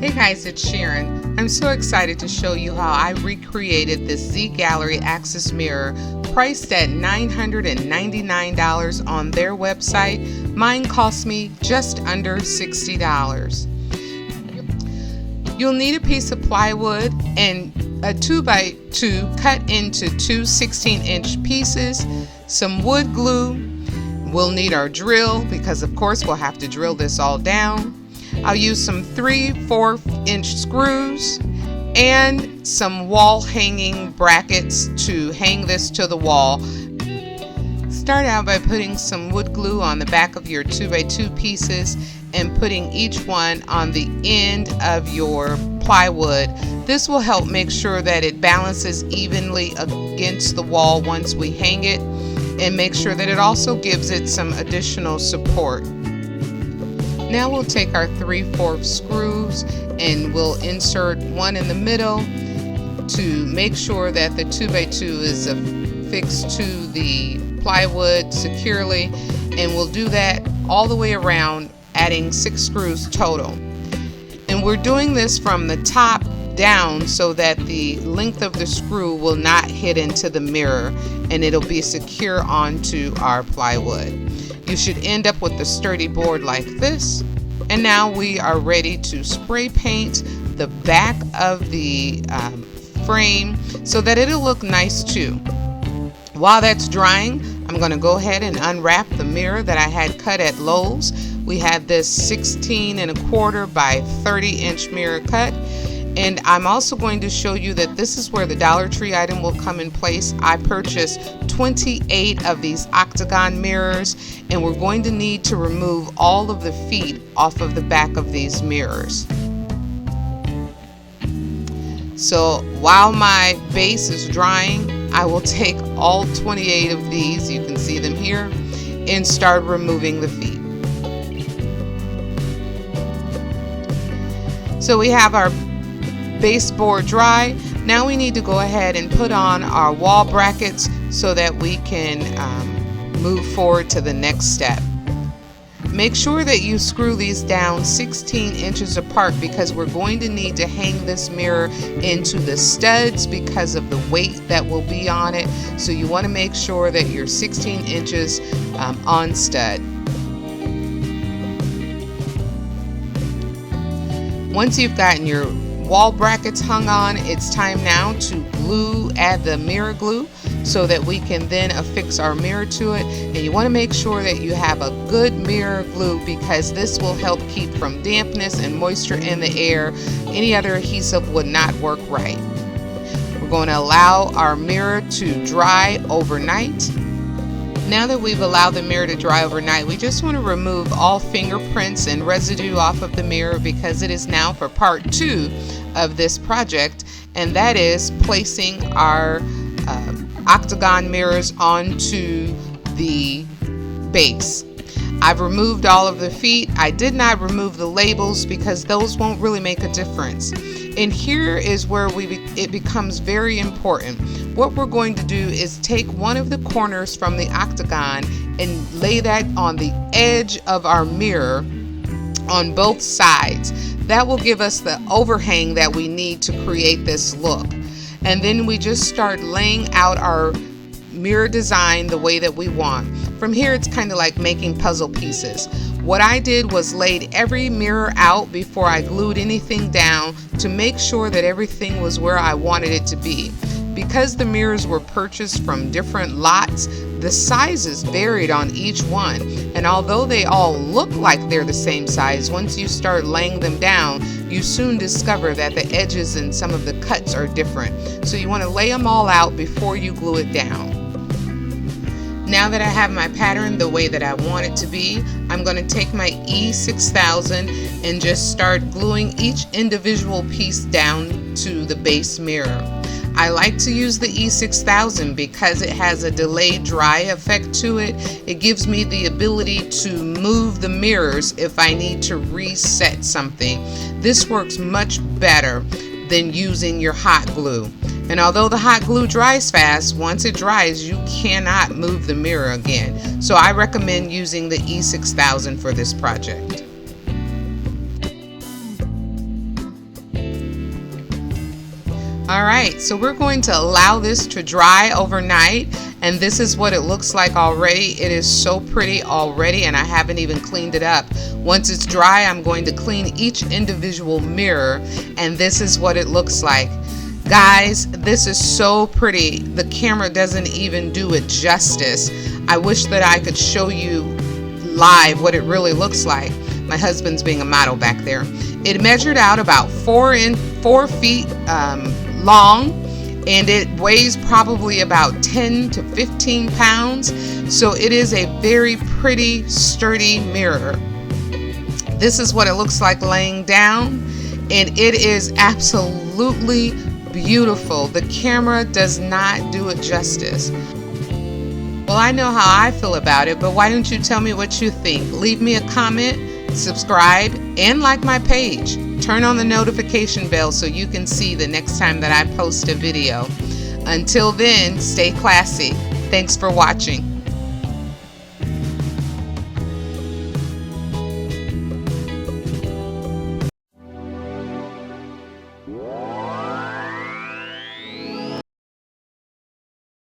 Hey guys, it's Sharon. I'm so excited to show you how I recreated this Z-Gallerie Axis mirror priced at $999 on their website. Mine cost me just under $60. You'll need a piece of plywood and a 2x2 cut into two 16-inch pieces, some wood glue. We'll need our drill because of course we'll have to drill this all down. I'll use some 3/4-inch screws and some wall hanging brackets to hang this to the wall. Start out by putting some wood glue on the back of your 2x2 pieces and putting each one on the end of your plywood. This will help make sure that it balances evenly against the wall once we hang it, and make sure that it also gives it some additional support. Now we'll take our 3/4 screws and we'll insert one in the middle to make sure that the 2x2 is affixed to the plywood securely, and we'll do that all the way around, adding 6 screws total. And we're doing this from the top down so that the length of the screw will not hit into the mirror and it'll be secure onto our plywood. You should end up with a sturdy board like this. And now we are ready to spray paint the back of the frame so that it'll look nice too. While that's drying, I'm going to go ahead and unwrap the mirror that I had cut at Lowe's. We had this 16¼ by 30-inch mirror cut. And I'm also going to show you that this is where the Dollar Tree item will come in place. I purchased 28 of these octagon mirrors, and we're going to need to remove all of the feet off of the back of these mirrors. So while my base is drying, I will take all 28 of these, you can see them here, and start removing the feet. So we have our baseboard dry. Now we need to go ahead and put on our wall brackets so that we can move forward to the next step. Make sure that you screw these down 16 inches apart because we're going to need to hang this mirror into the studs because of the weight that will be on it. So you want to make sure that you're 16 inches on stud. Once you've gotten your wall brackets hung on, it's time now to add the mirror glue so that we can then affix our mirror to it. And you want to make sure that you have a good mirror glue because this will help keep from dampness and moisture in the air. Any other adhesive would not work right. We're going to allow our mirror to dry overnight. Now that we've allowed the mirror to dry overnight, we just want to remove all fingerprints and residue off of the mirror because it is now for part 2 of this project, and that is placing our octagon mirrors onto the base. I've removed all of the feet. I did not remove the labels because those won't really make a difference. And here is where it becomes very important. What we're going to do is take one of the corners from the octagon and lay that on the edge of our mirror on both sides. That will give us the overhang that we need to create this look. And then we just start laying out our mirror design the way that we want. From here it's kind of like making puzzle pieces. What I did was laid every mirror out before I glued anything down to make sure that everything was where I wanted it to be. Because the mirrors were purchased from different lots, the sizes varied on each one, and although they all look like they're the same size, once you start laying them down, you soon discover that the edges and some of the cuts are different. So you want to lay them all out before you glue it down. Now that I have my pattern the way that I want it to be, I'm going to take my E6000 and just start gluing each individual piece down to the base mirror. I like to use the E6000 because it has a delayed dry effect to it. It gives me the ability to move the mirrors if I need to reset something. This works much better than using your hot glue. And although the hot glue dries fast, once it dries, you cannot move the mirror again. So I recommend using the E6000 for this project. All right, so we're going to allow this to dry overnight, and this is what it looks like already. It is so pretty already, and I haven't even cleaned it up. Once it's dry, I'm going to clean each individual mirror, and this is what it looks like. Guys, this is so pretty. The camera doesn't even do it justice. I wish that I could show you live what it really looks like. My husband's being a model back there. It measured out about 4 feet long, and it weighs probably about 10 to 15 pounds. So it is a very pretty, sturdy mirror. This is what it looks like laying down, and it is absolutely beautiful. The camera does not do it justice. Well, I know how I feel about it, but why don't you tell me what you think? Leave me a comment, subscribe, and like my page. Turn on the notification bell so you can see the next time that I post a video. Until then, stay classy. Thanks for watching.